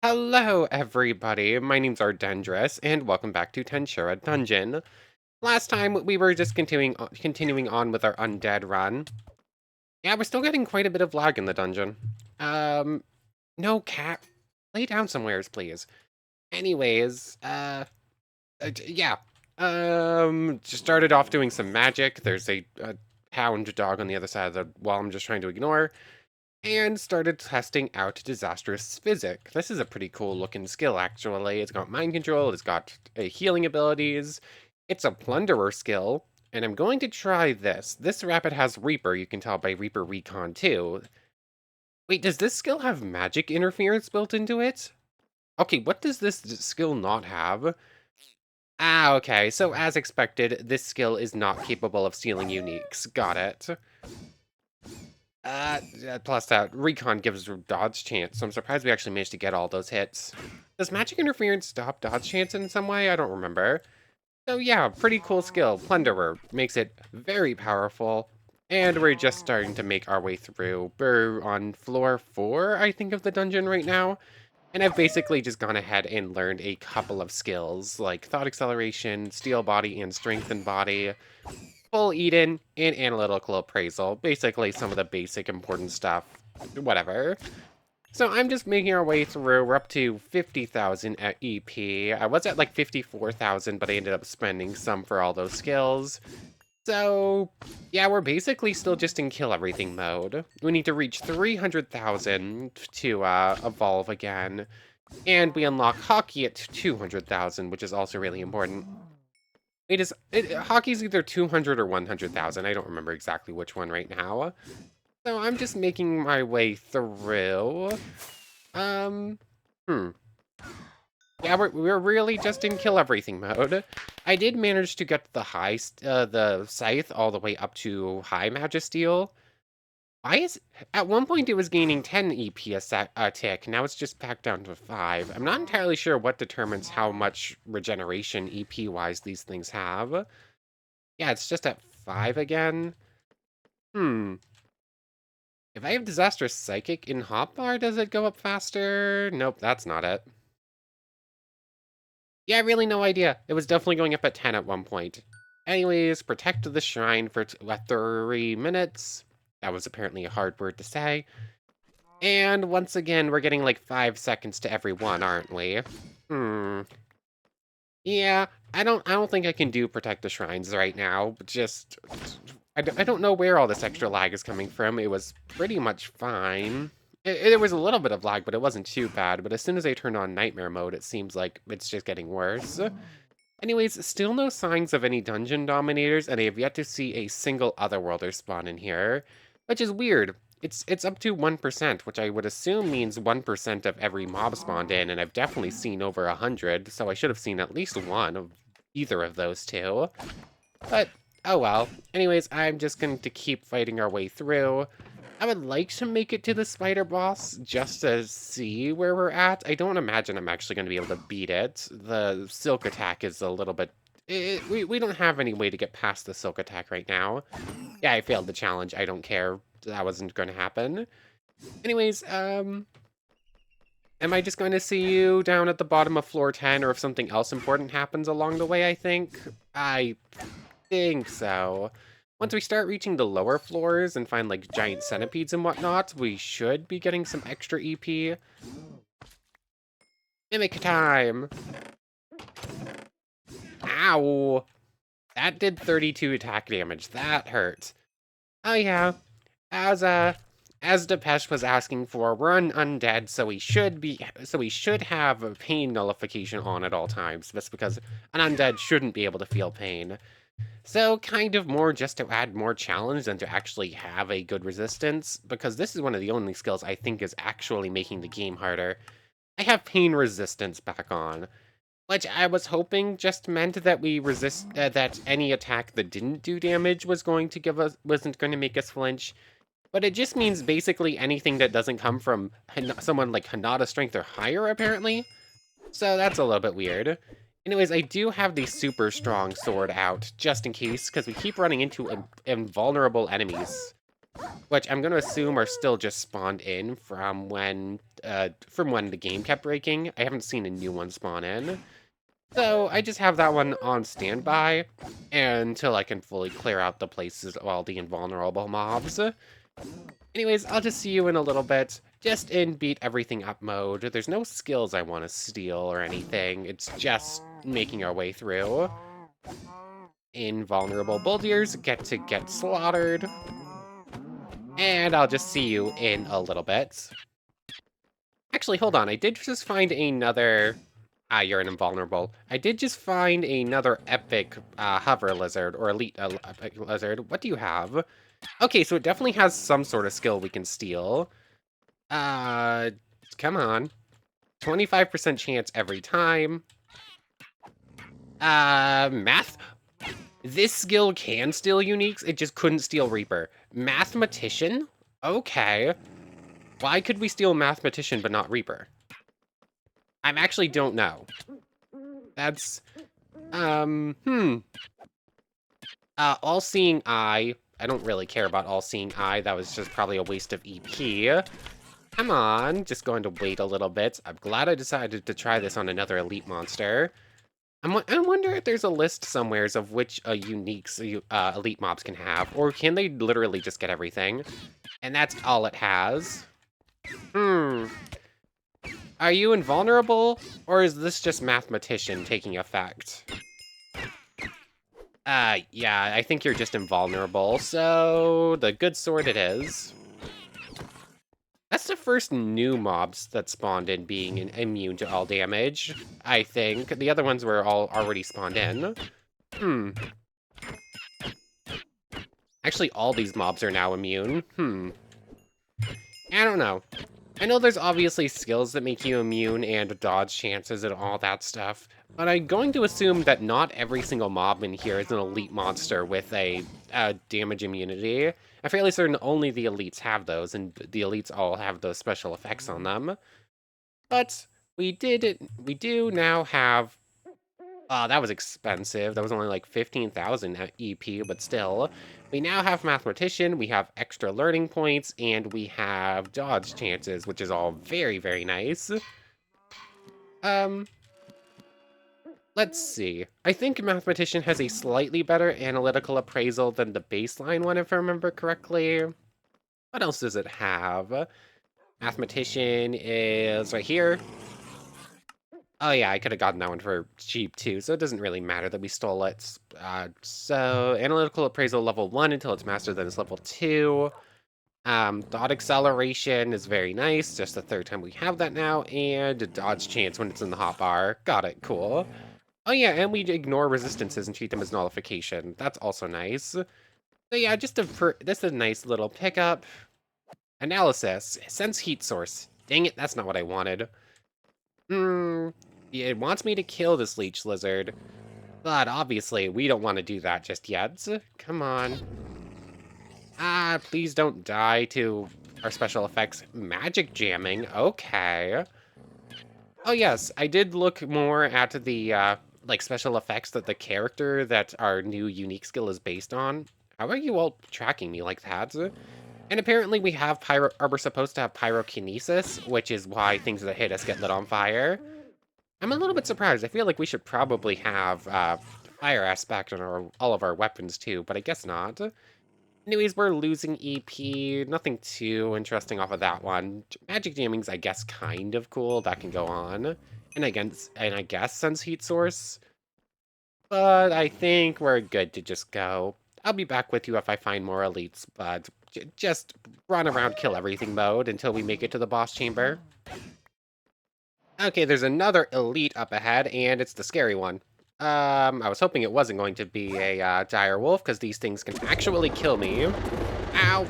Hello, everybody. My name's Ardendris, and welcome back to Tensura Dungeon. Last time we were just continuing on with our undead run. Yeah, we're still getting quite a bit of lag in the dungeon. Um, no cat, lay down somewheres, please. Anyways, yeah. Just started off doing some magic. There's a hound dog on the other side of the wall I'm just trying to ignore. And started testing out Disastrous Physic. This is a pretty cool looking skill, actually. It's got mind control, it's got healing abilities, it's a plunderer skill, and I'm going to try this. This rapid has Reaper, you can tell by Reaper Recon too. Wait, does this skill have magic interference built into it? Okay, what does this skill not have? Ah, okay, so as expected, this skill is not capable of stealing uniques. Got it. Plus that recon gives dodge chance, so I'm surprised we actually managed to get all those hits. Does magic interference stop dodge chance in some way? I don't remember. So yeah, pretty cool skill. Plunderer makes it very powerful, and we're just starting to make our way through. We're on floor 4, I think, of the dungeon right now, and I've basically just gone ahead and learned a couple of skills, like Thought Acceleration, Steel Body, and Strengthen Body, Full Eden, and Analytical Appraisal. Basically, some of the basic important stuff. Whatever. So I'm just making our way through. We're up to 50,000 at EP. I was at like 54,000, but I ended up spending some for all those skills. So, yeah, we're basically still just in kill everything mode. We need to reach 300,000 to evolve again. And we unlock Hockey at 200,000, which is also really important. Hockey's either 200 or 100,000. I don't remember exactly which one right now. So I'm just making my way through. Um, hmm. Yeah, we're really just in kill everything mode. I did manage to get the scythe all the way up to high magisteel. At one point it was gaining 10 EP a tick, now it's just back down to 5. I'm not entirely sure what determines how much regeneration EP-wise these things have. Yeah, it's just at 5 again. Hmm. If I have Disastrous Psychic in hotbar, does it go up faster? Nope, that's not it. Yeah, really no idea. It was definitely going up at 10 at one point. Anyways, protect the shrine for 3 minutes. That was apparently a hard word to say. And once again, we're getting like 5 seconds to every one, aren't we? Yeah, I don't think I can do protect the shrines right now. Just I don't know where all this extra lag is coming from. It was pretty much fine. There was a little bit of lag, but it wasn't too bad. But as soon as I turned on nightmare mode, it seems like it's just getting worse. Anyways, still no signs of any dungeon dominators, and I have yet to see a single otherworlder spawn in here, which is weird. It's up to 1%, which I would assume means 1% of every mob spawned in, and I've definitely seen over 100, so I should have seen at least one of either of those two. But, oh well. Anyways, I'm just going to keep fighting our way through. I would like to make it to the spider boss just to see where we're at. I don't imagine I'm actually going to be able to beat it. The silk attack is a little bit... we don't have any way to get past the silk attack right now. Yeah, I failed the challenge. I don't care. That wasn't going to happen. Anyways, am I just going to see you down at the bottom of floor 10, or if something else important happens along the way, I think? I think so. Once we start reaching the lower floors and find, like, giant centipedes and whatnot, we should be getting some extra EP. Mimic time! Ow! That did 32 attack damage. That hurt. Oh yeah, as Depeche was asking for, we're undead, so we should have a pain nullification on at all times. That's because an undead shouldn't be able to feel pain. So kind of more just to add more challenge than to actually have a good resistance, because this is one of the only skills I think is actually making the game harder. I have pain resistance back on, which I was hoping just meant that we that any attack that didn't do damage wasn't going to make us flinch. But it just means basically anything that doesn't come from someone like Hanada strength or higher, apparently. So that's a little bit weird. Anyways, I do have the super strong sword out, just in case, because we keep running into invulnerable enemies. which I'm gonna assume are still just spawned in from when the game kept breaking. I haven't seen a new one spawn in. So I just have that one on standby until I can fully clear out the places of all the invulnerable mobs. Anyways, I'll just see you in a little bit, just in beat everything up mode. There's no skills I want to steal or anything, it's just making our way through. Invulnerable buldiers get slaughtered, and I'll just see you in a little bit. Actually, hold on, I did just find another... Ah, you're an invulnerable. I did just find another epic hover lizard, or elite epic lizard. What do you have? Okay, so it definitely has some sort of skill we can steal. Come on. 25% chance every time. Math? This skill can steal uniques, it just couldn't steal Reaper. Mathematician? Okay. Why could we steal Mathematician but not Reaper? I actually don't know. That's... All-Seeing Eye. I don't really care about All-Seeing Eye. That was just probably a waste of EP. Come on, just going to wait a little bit. I'm glad I decided to try this on another elite monster. I wonder if there's a list somewheres of which uniques elite mobs can have, or can they literally just get everything? And that's all it has. Are you invulnerable, or is this just Mathematician taking effect? Yeah, I think you're just invulnerable, so the good sword it is. That's the first new mobs that spawned in being immune to all damage, I think. The other ones were all already spawned in. Actually, all these mobs are now immune. I don't know. I know there's obviously skills that make you immune and dodge chances and all that stuff, but I'm going to assume that not every single mob in here is an elite monster with a damage immunity. I'm fairly certain only the elites have those, and the elites all have those special effects on them. But we do now have... that was expensive. That was only like 15,000 EP, but still. We now have Mathematician, we have extra learning points, and we have dodge chances, which is all very, very nice. Let's see. I think Mathematician has a slightly better analytical appraisal than the baseline one, if I remember correctly. What else does it have? Mathematician is right here. Oh yeah, I could have gotten that one for cheap too, so it doesn't really matter that we stole it. So, analytical appraisal level 1 until it's mastered, then it's level 2. Dot acceleration is very nice, just the third time we have that now, and dodge chance when it's in the hotbar. Got it, cool. Oh yeah, and we ignore resistances and treat them as nullification. That's also nice. So yeah, this is a nice little pickup. Analysis. Sense heat source. Dang it, that's not what I wanted. It wants me to kill this leech lizard, but obviously we don't want to do that just yet. Come on. Please don't die to our special effects. Magic jamming, okay. Oh yes, I did look more at the like special effects that the character that our new unique skill is based on. How are you all tracking me like that? And apparently we're supposed to have pyrokinesis, which is why things that hit us get lit on fire. I'm a little bit surprised. I feel like we should probably have fire aspect on all of our weapons too, but I guess not. Anyways, we're losing EP. Nothing too interesting off of that one. Magic jamming's, I guess, kind of cool. That can go on. And I guess sense heat source. But I think we're good to just go. I'll be back with you if I find more elites, but just run around kill everything mode until we make it to the boss chamber. Okay, there's another elite up ahead, and it's the scary one. I was hoping it wasn't going to be a dire wolf, because these things can actually kill me. Ow,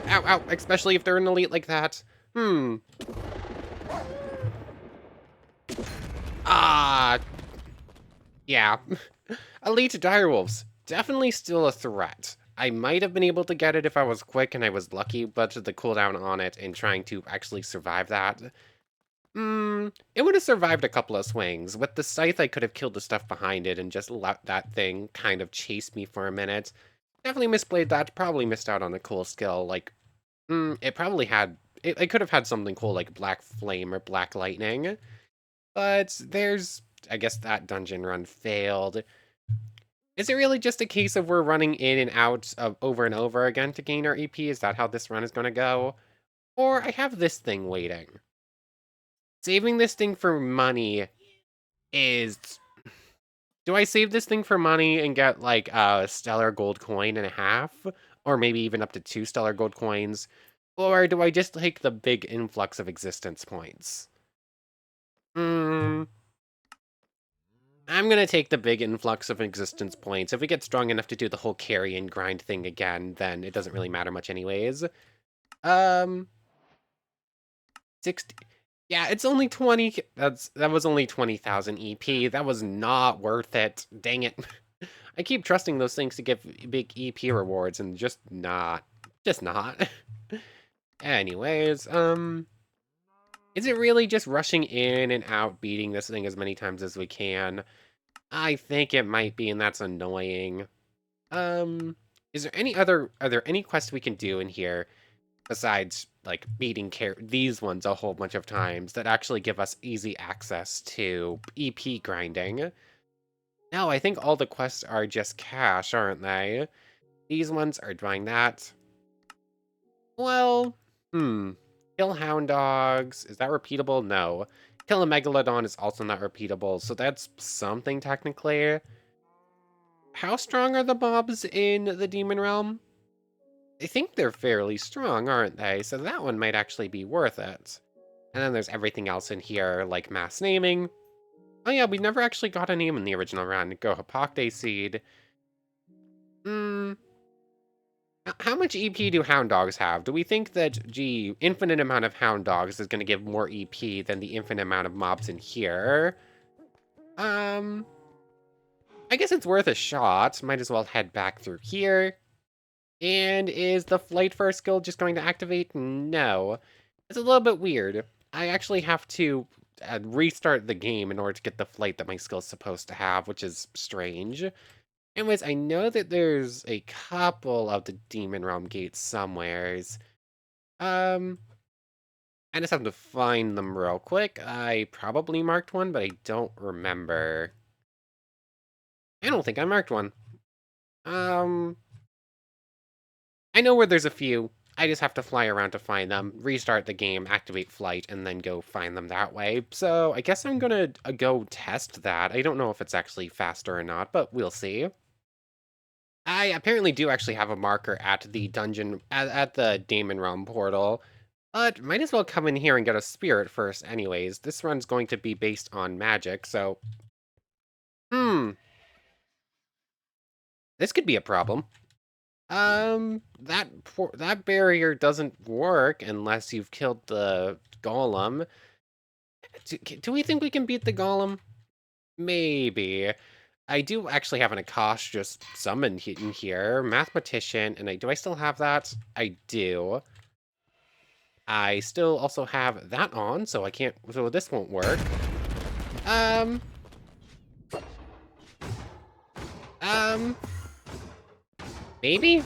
ow, ow, especially if they're an elite like that. Yeah. Elite direwolves. Definitely still a threat. I might have been able to get it if I was quick and I was lucky, but the cooldown on it and trying to actually survive that... it would have survived a couple of swings. With the scythe, I could have killed the stuff behind it and just let that thing kind of chase me for a minute. Definitely misplayed that. Probably missed out on a cool skill, like It probably had... It could have had something cool like Black Flame or Black Lightning. But there's... I guess that dungeon run failed. Is it really just a case of we're running in and out of over and over again to gain our EP? Is that how this run is going to go? Or I have this thing waiting. Saving this thing for money is... Do I save this thing for money and get like a stellar gold coin and a half? Or maybe even up to 2 stellar gold coins? Or do I just take the big influx of existence points? I'm gonna take the big influx of existence points. If we get strong enough to do the whole carry and grind thing again, then it doesn't really matter much anyways. 60... Yeah, it's only 20... That was only 20,000 EP. That was not worth it. Dang it. I keep trusting those things to give big EP rewards and just not. Just not. Anyways, is it really just rushing in and out, beating this thing as many times as we can? I think it might be, and that's annoying. Is there any other... Are there any quests we can do in here besides, like, beating these ones a whole bunch of times that actually give us easy access to EP grinding? No, I think all the quests are just cash, aren't they? These ones are doing that. Well, Kill hound dogs. Is that repeatable? No. Kill a megalodon is also not repeatable, so that's something technically. How strong are the mobs in the demon realm? I think they're fairly strong, aren't they? So that one might actually be worth it. And then there's everything else in here, like mass naming. Oh yeah, we never actually got a name in the original run. Go Hapakde Seed. How much EP do hound dogs have? Do we think that, gee, infinite amount of hound dogs is going to give more EP than the infinite amount of mobs in here? I guess it's worth a shot. Might as well head back through here. And is the flight first skill just going to activate? No. It's a little bit weird. I actually have to restart the game in order to get the flight that my skill's supposed to have, which is strange. Anyways, I know that there's a couple of the Demon Realm gates somewheres. I just have to find them real quick. I probably marked one, but I don't remember. I don't think I marked one. I know where there's a few. I just have to fly around to find them, restart the game, activate flight, and then go find them that way. So I guess I'm gonna go test that. I don't know if it's actually faster or not, but we'll see. I apparently do actually have a marker at the dungeon, at the Demon Realm portal, but might as well come in here and get a spirit first anyways. This run's going to be based on magic, so... This could be a problem. That barrier doesn't work unless you've killed the golem. Do we think we can beat the golem? Maybe. I do actually have an Akash just summoned in here. Mathematician, and do I still have that? I do. I still also have that on, so I can't... So this won't work. Maybe?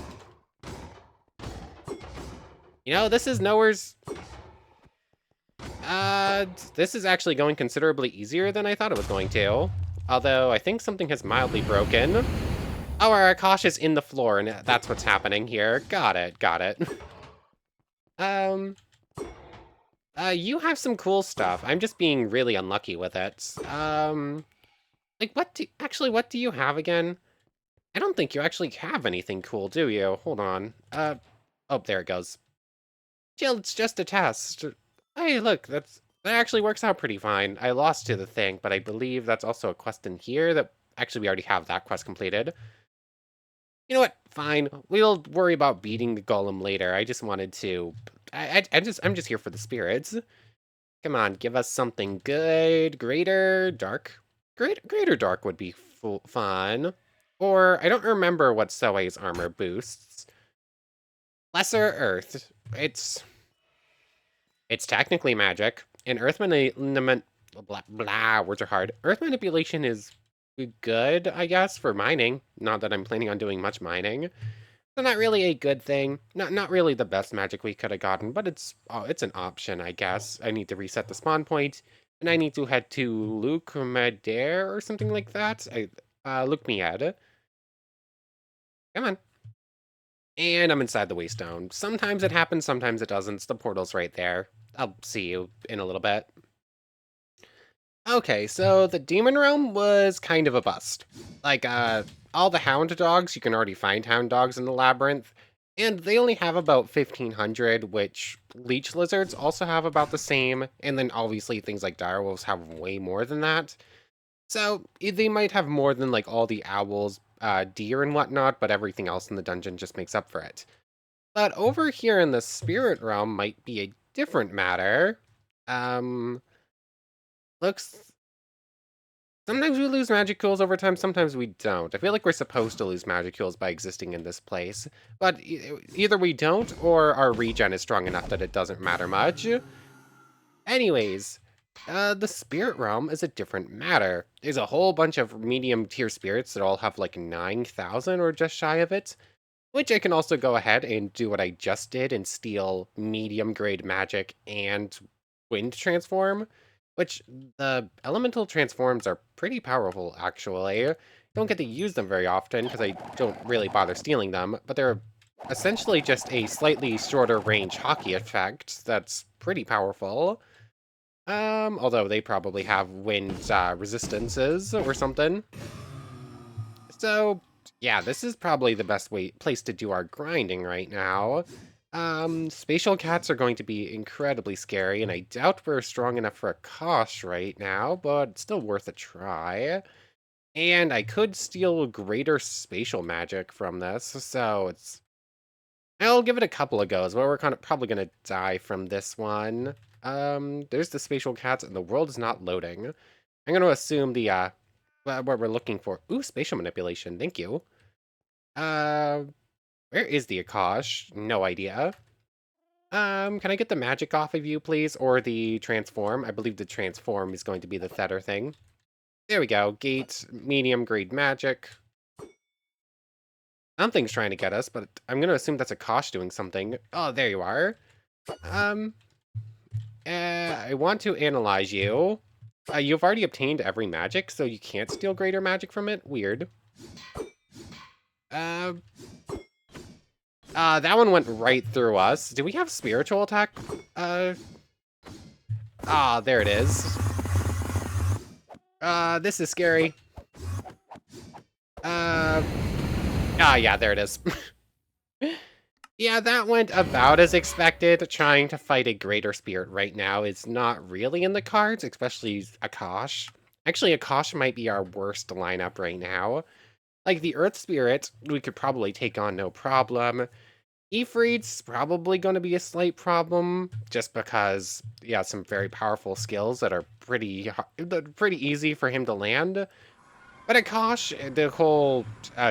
You know, this is nowhere's... this is actually going considerably easier than I thought it was going to. Although, I think something has mildly broken. Oh, our Akash is in the floor, and that's what's happening here. Got it, got it. You have some cool stuff. I'm just being really unlucky with it. Like, what do you have again? I don't think you actually have anything cool, do you? Hold on. Oh, there it goes. Jill, it's just a test. Hey, look, that actually works out pretty fine. I lost to the thing, but I believe that's also a quest in here that... Actually, we already have that quest completed. You know what? Fine. We'll worry about beating the golem later. I just wanted to... I'm just here for the spirits. Come on, give us something good. Greater Dark. Greater Dark would be fun. Or, I don't remember what Soei's armor boosts. Lesser Earth. It's technically magic. And Earth manipulation... Blah, words are hard. Earth manipulation is good, I guess, for mining. Not that I'm planning on doing much mining. So not really a good thing. Not really the best magic we could have gotten, but it's an option, I guess. I need to reset the spawn point, and I need to head to Luke Madair or something like that. Luke Miad. Come on. And I'm inside the Waystone. Sometimes it happens, sometimes it doesn't. The portal's right there. I'll see you in a little bit. Okay, so the Demon Realm was kind of a bust. Like, all the Hound Dogs, you can already find Hound Dogs in the Labyrinth, and they only have about 1,500, which Leech Lizards also have about the same, and then obviously things like Direwolves have way more than that. So, they might have more than, like, all the owls, deer and whatnot, but everything else in the dungeon just makes up for it. But over here in the Spirit Realm might be a different matter. Um, looks Sometimes we lose magicules over time, sometimes we don't. I feel like we're supposed to lose magicules by existing in this place. But either we don't, or our regen is strong enough that it doesn't matter much. Anyways, the Spirit Realm is a different matter. There's a whole bunch of medium tier spirits that all have like 9,000 or just shy of it. Which I can also go ahead and do what I just did and steal medium grade magic and wind transform, which the elemental transforms are pretty powerful actually. Don't get to use them very often because I don't really bother stealing them, but they're essentially just a slightly shorter range hockey effect that's pretty powerful. Although they probably have wind resistances or something. So, yeah, this is probably the best place to do our grinding right now. Spatial cats are going to be incredibly scary, and I doubt we're strong enough for a Kosh right now, but still worth a try. And I could steal greater spatial magic from this, so I'll give it a couple of goes, but we're probably gonna die from this one. There's the spatial cats, and the world is not loading. I'm gonna assume what we're looking for. Ooh, spatial manipulation. Thank you. Uh, where is the Akash? No idea. Can I get the magic off of you, please? Or the transform? I believe the transform is going to be the Thether thing. There we go. Gate, medium grade magic. Something's trying to get us, but I'm going to assume that's Akash doing something. Oh, there you are. Um, I want to analyze you. You've already obtained every magic, so you can't steal greater magic from it. Weird. Uh, that one went right through us. Do we have spiritual attack? There it is. This is scary. Yeah, there it is. Yeah, that went about as expected. Trying to fight a greater spirit right now is not really in the cards, especially Akash. Actually, Akash might be our worst lineup right now. Like, the Earth Spirit, we could probably take on no problem. Ephre's probably going to be a slight problem, just because he has some very powerful skills that are pretty easy for him to land. But Akash, the whole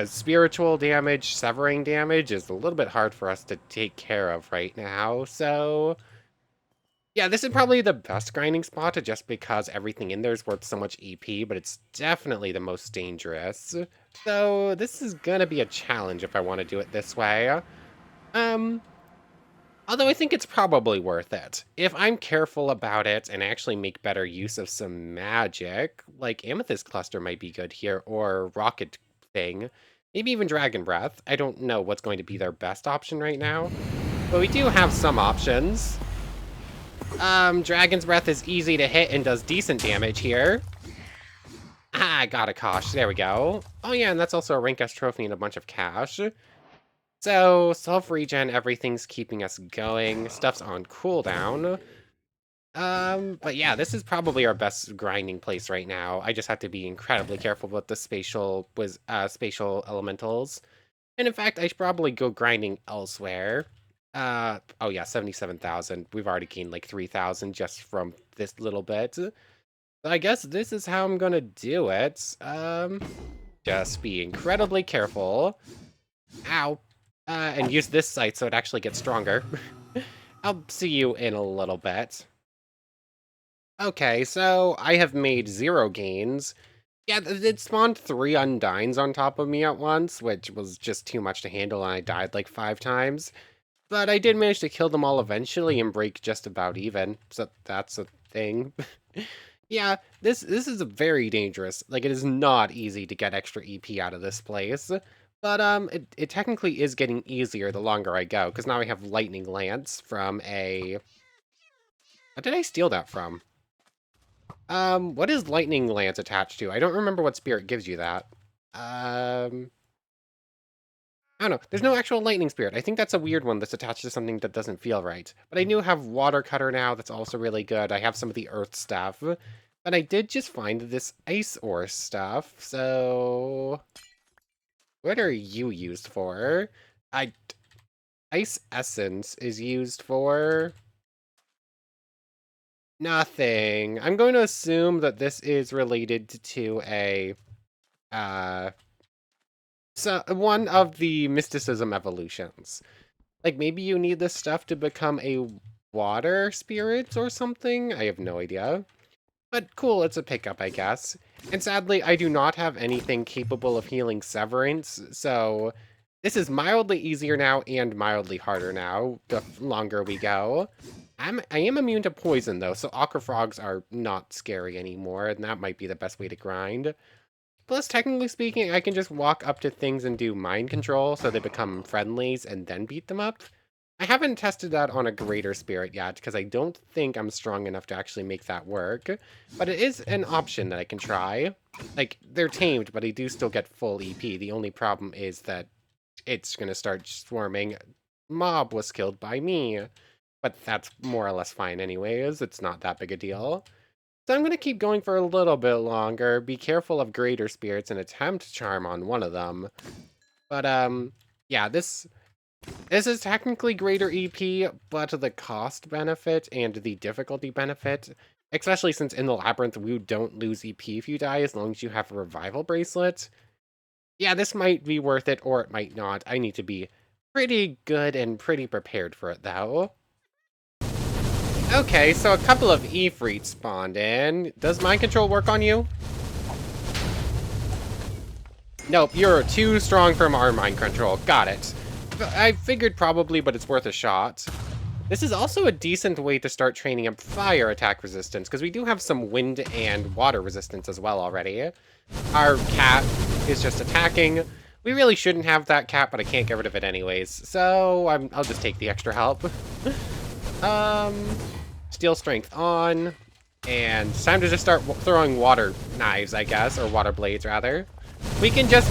spiritual damage, severing damage, is a little bit hard for us to take care of right now, so... Yeah, this is probably the best grinding spot, just because everything in there is worth so much EP, but it's definitely the most dangerous. So this is gonna be a challenge if I want to do it this way. Although I think it's probably worth it. If I'm careful about it and actually make better use of some magic, like Amethyst Cluster might be good here, or Rocket Thing, maybe even Dragon Breath. I don't know what's going to be their best option right now, but we do have some options. Dragon's Breath is easy to hit and does decent damage here. I got a Kosh, there we go. Oh yeah, and that's also a rank S trophy and a bunch of cash. So, self-regen, everything's keeping us going. Stuff's on cooldown. But yeah, this is probably our best grinding place right now. I just have to be incredibly careful with the spatial elementals. And in fact, I should probably go grinding elsewhere. Oh yeah, 77,000. We've already gained like 3,000 just from this little bit. So I guess this is how I'm gonna do it. Just be incredibly careful. Ow. And use this site so it actually gets stronger. I'll see you in a little bit. Okay, so I have made 0 gains, Yeah, it spawned 3 Undines on top of me at once, which was just too much to handle, and I died like 5 times. But I did manage to kill them all eventually and break just about even, so that's a thing. Yeah, this is very dangerous. Like, it is not easy to get extra EP out of this place. But, it technically is getting easier the longer I go, because now I have Lightning Lance from a... What did I steal that from? What is Lightning Lance attached to? I don't remember what spirit gives you that. I don't know. There's no actual lightning spirit. I think that's a weird one that's attached to something that doesn't feel right. But I do have water cutter now. That's also really good. I have some of the earth stuff. But I did just find this ice ore stuff. So what are you used for? Ice essence is used for nothing. I'm going to assume that this is related to a so one of the mysticism evolutions. Like, maybe you need this stuff to become a water spirit or something? I have no idea. But cool, it's a pickup, I guess. And sadly, I do not have anything capable of healing Severance, so this is mildly easier now and mildly harder now, the longer we go. I am immune to poison, though, so aqua frogs are not scary anymore, and that might be the best way to grind. Plus, technically speaking, I can just walk up to things and do mind control so they become friendlies and then beat them up. I haven't tested that on a greater spirit yet, because I don't think I'm strong enough to actually make that work. But it is an option that I can try. Like, they're tamed, but I do still get full EP. The only problem is that it's going to start swarming. Mob was killed by me. But that's more or less fine anyways. It's not that big a deal. So I'm going to keep going for a little bit longer. Be careful of greater spirits and attempt charm on one of them. But, yeah, this is technically greater EP, but the cost benefit and the difficulty benefit, especially since in the labyrinth we don't lose EP if you die as long as you have a revival bracelet. Yeah, this might be worth it or it might not. I need to be pretty good and pretty prepared for it though. Okay, so a couple of Ephre spawned in. Does mind control work on you? Nope, you're too strong for our mind control. Got it. I figured probably, but it's worth a shot. This is also a decent way to start training up fire attack resistance, because we do have some wind and water resistance as well already. Our cat is just attacking. We really shouldn't have that cat, but I can't get rid of it anyways, so I'll just take the extra help. Steel strength on, and it's time to just start throwing water knives, I guess, or water blades, rather. We can just...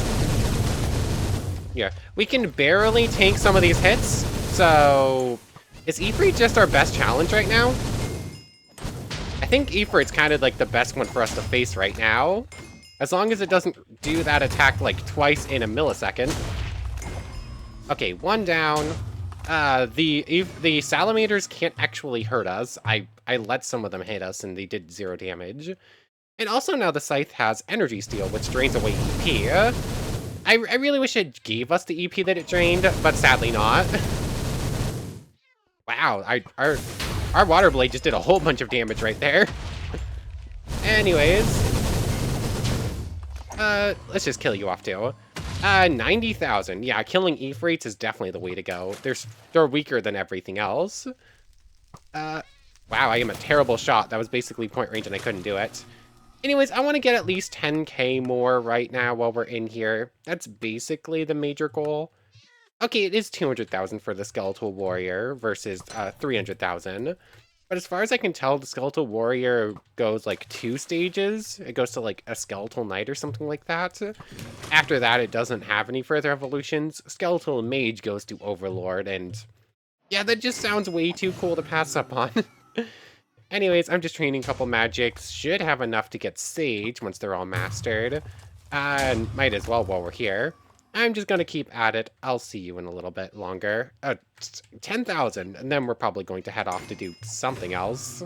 yeah, we can barely tank some of these hits, so... Is Ephre just our best challenge right now? I think Ephre's kind of like the best one for us to face right now. As long as it doesn't do that attack like twice in a millisecond. Okay, one down. The salamanders can't actually hurt us. I let some of them hit us and they did 0 damage. And also now the scythe has energy steal, which drains away EP. I really wish it gave us the EP that it drained, but sadly not. Wow, our water blade just did a whole bunch of damage right there. Anyways, let's just kill you off too. 90,000. Yeah, killing Ephrates is definitely the way to go. They're weaker than everything else. Wow, I am a terrible shot. That was basically point range and I couldn't do it. Anyways, I want to get at least 10k more right now while we're in here. That's basically the major goal. Okay, it is 200,000 for the Skeletal Warrior versus 300,000. But as far as I can tell, the Skeletal Warrior goes like 2 stages. It goes to like a Skeletal Knight or something like that. After that, it doesn't have any further evolutions. Skeletal Mage goes to Overlord, and yeah, that just sounds way too cool to pass up on. Anyways, I'm just training a couple magics. Should have enough to get Sage once they're all mastered. And might as well while we're here. I'm just going to keep at it. I'll see you in a little bit longer. 10,000, and then we're probably going to head off to do something else.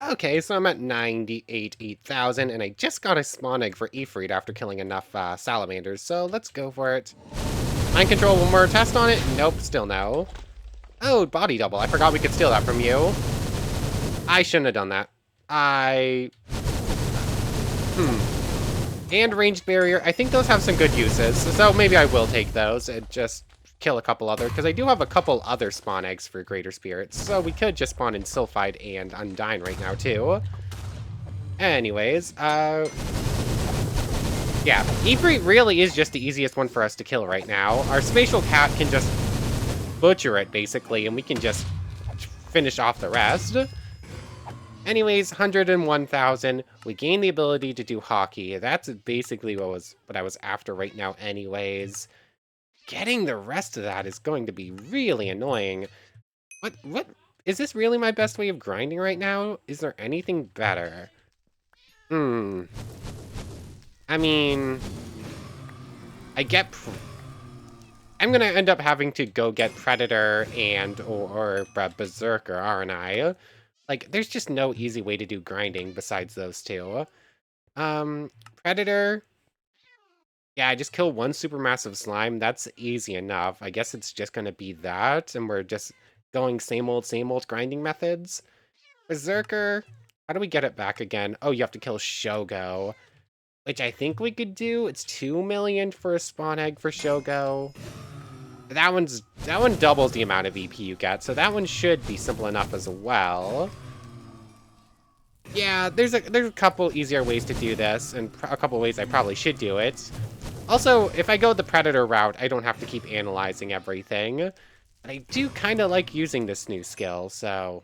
Okay, so I'm at 98,000, and I just got a spawn egg for Ephre after killing enough salamanders, so let's go for it. Mind control, one more test on it? Nope, still no. Oh, body double. I forgot we could steal that from you. I shouldn't have done that. And ranged barrier. I think those have some good uses, so maybe I will take those and just kill a couple other, because I do have a couple other spawn eggs for greater spirits, so we could just spawn in Sylphide and Undyne right now too. Anyways, yeah, Ephre really is just the easiest one for us to kill right now. Our spatial cat can just butcher it, basically, and we can just finish off the rest. Anyways, 101,000. We gain the ability to do hockey. That's basically what I was after right now anyways. Getting the rest of that is going to be really annoying. What? Is this really my best way of grinding right now? Is there anything better? I mean, I'm gonna end up having to go get Predator and or Berserker, aren't I? Like, there's just no easy way to do grinding besides those two. Predator. Yeah, I just kill one supermassive slime. That's easy enough. I guess it's just gonna be that, and we're just going same old grinding methods. Berserker. How do we get it back again? Oh, you have to kill Shogo, which I think we could do. It's 2 million for a spawn egg for Shogo. That one doubles the amount of EP you get, so that one should be simple enough as well. Yeah, there's a couple easier ways to do this, and a couple ways I probably should do it. Also, if I go the Predator route, I don't have to keep analyzing everything. But I do kind of like using this new skill, so...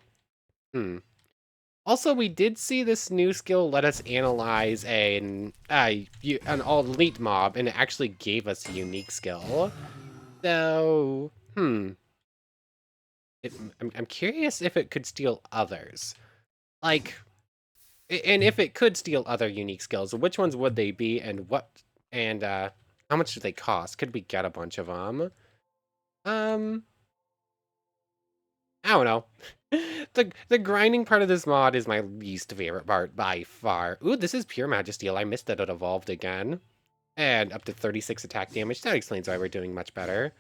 Also, we did see this new skill let us analyze an all-elite mob, and it actually gave us a unique skill. So, I'm curious if it could steal others. Like, and if it could steal other unique skills, which ones would they be, and how much do they cost? Could we get a bunch of them? I don't know. The grinding part of this mod is my least favorite part by far. Ooh, this is pure Magisteel. I missed that it evolved again. And up to 36 attack damage. That explains why we're doing much better.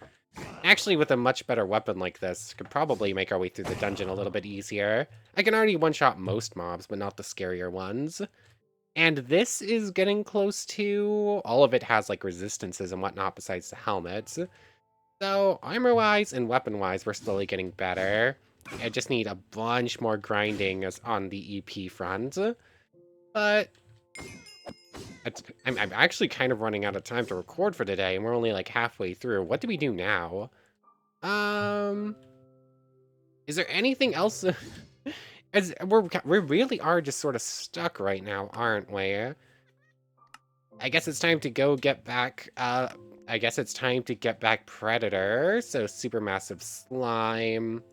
Actually, with a much better weapon like this, could probably make our way through the dungeon a little bit easier. I can already one-shot most mobs, but not the scarier ones. And this is getting close to... All of it has, like, resistances and whatnot besides the helmets. So, armor-wise and weapon-wise, we're slowly getting better. I just need a bunch more grinding on the EP front. But... I'm actually kind of running out of time to record for today, and we're only, like, halfway through. What do we do now? Is there anything else? We really are just sort of stuck right now, aren't we? I guess it's time to go get back, I guess it's time to get back Predator, so supermassive slime.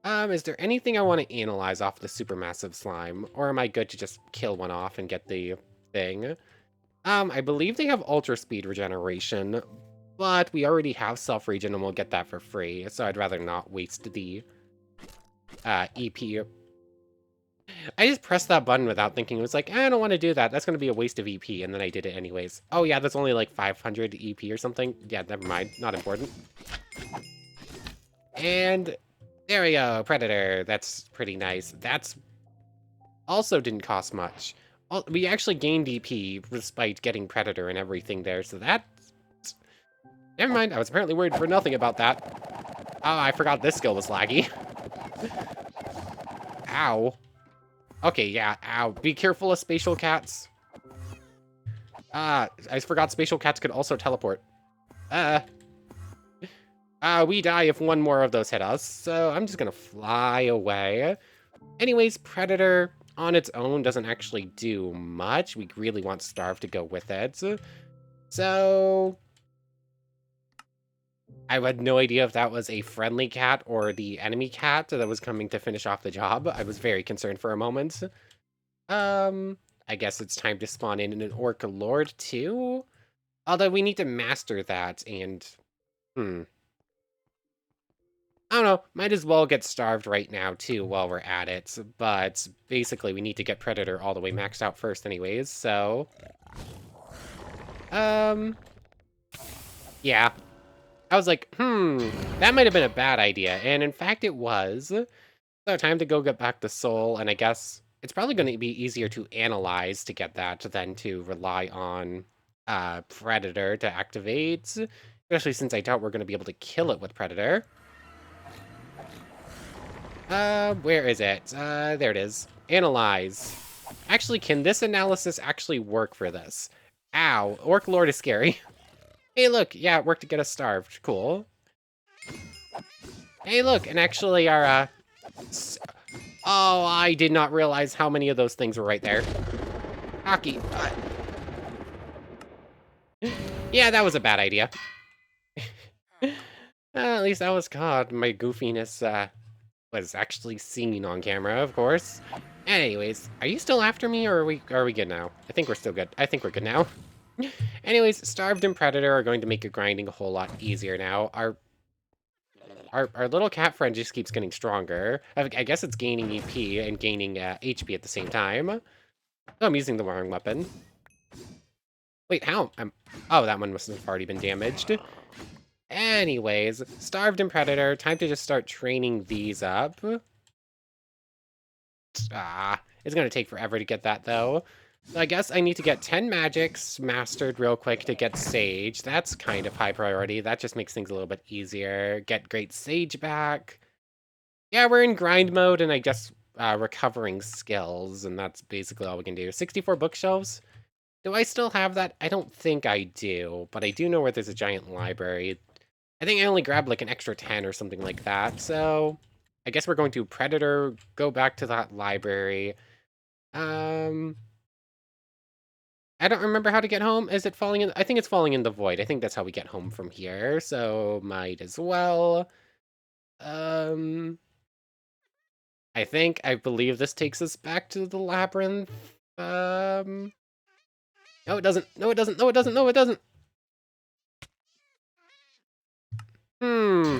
Is there anything I want to analyze off the supermassive slime, or am I good to just kill one off and get the thing? I believe they have ultra speed regeneration, but we already have self-regen and we'll get that for free, so I'd rather not waste the EP. I just pressed that button without thinking. It was like, I don't want to do that. That's going to be a waste of EP, and then I did it anyways. Oh yeah, that's only like 500 EP or something. Yeah, never mind. Not important. And there we go, Predator. That's pretty nice. That's also didn't cost much. We actually gained EP despite getting Predator and everything there, so that's... Never mind, I was apparently worried for nothing about that. Oh, I forgot this skill was laggy. Ow. Okay, yeah, ow. Be careful of spatial cats. I forgot spatial cats could also teleport. We die if one more of those hit us, so I'm just gonna fly away. Anyways, Predator on its own doesn't actually do much. We really want Starve to go with it. So... I had no idea if that was a friendly cat or the enemy cat that was coming to finish off the job. I was very concerned for a moment. I guess it's time to spawn in an Orc Lord too? Although we need to master that and... I don't know, might as well get Starved right now too while we're at it. But basically we need to get Predator all the way maxed out first anyways, so... Yeah. I was like, that might have been a bad idea, and in fact it was. So time to go get back the soul, and I guess it's probably going to be easier to analyze to get that than to rely on Predator to activate, especially since I doubt we're going to be able to kill it with Predator. Where is it? There it is. Analyze. Actually, can this analysis actually work for this? Ow, Orc Lord is scary. Hey, look, yeah, it worked to get us starved. Cool. Hey, look, and actually our, oh, I did not realize how many of those things were right there. Hockey. Yeah, that was a bad idea. At least that was caught. My goofiness, was actually seen on camera, of course. Anyways, are you still after me, or are we good now? I think we're still good. I think we're good now. Anyways, Starved and Predator are going to make your grinding a whole lot easier now. Our little cat friend just keeps getting stronger. I guess it's gaining EP and gaining HP at the same time. Oh, I'm using the wrong weapon. Wait, how? Oh, that one must have already been damaged. Anyways, Starved and Predator, time to just start training these up. It's gonna take forever to get that, though. So I guess I need to get 10 magics mastered real quick to get Sage. That's kind of high priority. That just makes things a little bit easier. Get Great Sage back. Yeah, we're in grind mode, and I guess recovering skills, and that's basically all we can do. 64 bookshelves. Do I still have that? I don't think I do, but I do know where there's a giant library. I think I only grabbed like an extra 10 or something like that, so I guess we're going to Predator, go back to that library. I don't remember how to get home. Is it falling in? I think it's falling in the void. I think that's how we get home from here, so might as well. Um, I believe this takes us back to the labyrinth. No, it doesn't. No, it doesn't. No, it doesn't. No, it doesn't. Hmm.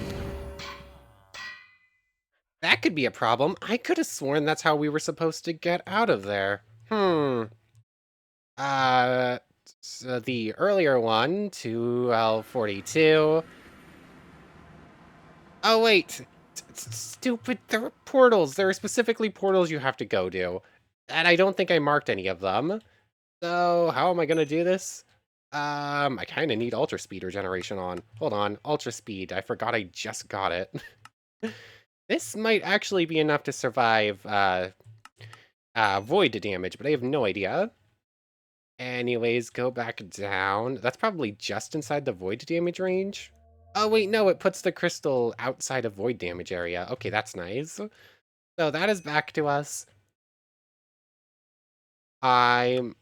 That could be a problem. I could have sworn that's how we were supposed to get out of there. Hmm. Uh, so the earlier one, 2L42. Oh, wait. Stupid. There are portals. There are specifically portals you have to go to. And I don't think I marked any of them. So, how am I gonna do this? I kind of need Ultra Speed regeneration on. Hold on. Ultra Speed. I forgot I just got it. This might actually be enough to survive, void damage, but I have no idea. Anyways, go back down. That's probably just inside the void damage range. Oh, wait, no, it puts the crystal outside of void damage area. Okay, that's nice. So that is back to us. I'm...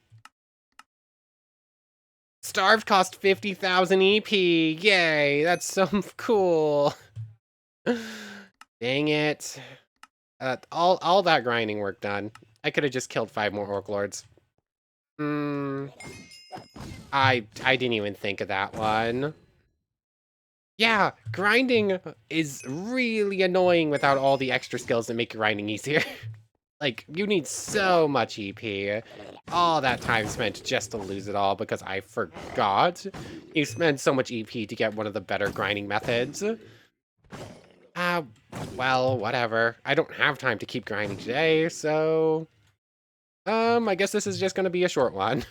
Starved cost 50,000 EP. Yay, that's so cool. Dang it. All that grinding work done. I could have just killed 5 more Orc Lords. I didn't even think of that one. Yeah, grinding is really annoying without all the extra skills that make grinding easier. Like, you need so much EP. All that time spent just to lose it all because I forgot. You spend so much EP to get one of the better grinding methods. Well, whatever. I don't have time to keep grinding today, so... I guess this is just gonna be a short one.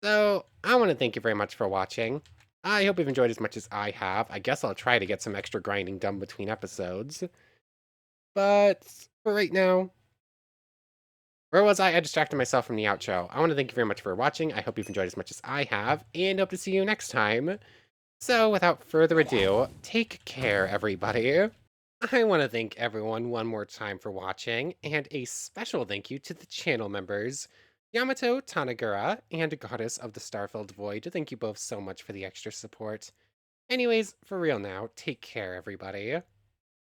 So, I want to thank you very much for watching. I hope you've enjoyed as much as I have. I guess I'll try to get some extra grinding done between episodes. But, for right now... Where was I? I distracted myself from the outro. I want to thank you very much for watching. I hope you've enjoyed as much as I have, and hope to see you next time. So, without further ado, take care, everybody. I want to thank everyone one more time for watching, and a special thank you to the channel members, Yamato Tanagura and Goddess of the Starfilled Void. Thank you both so much for the extra support. Anyways, for real now, take care, everybody.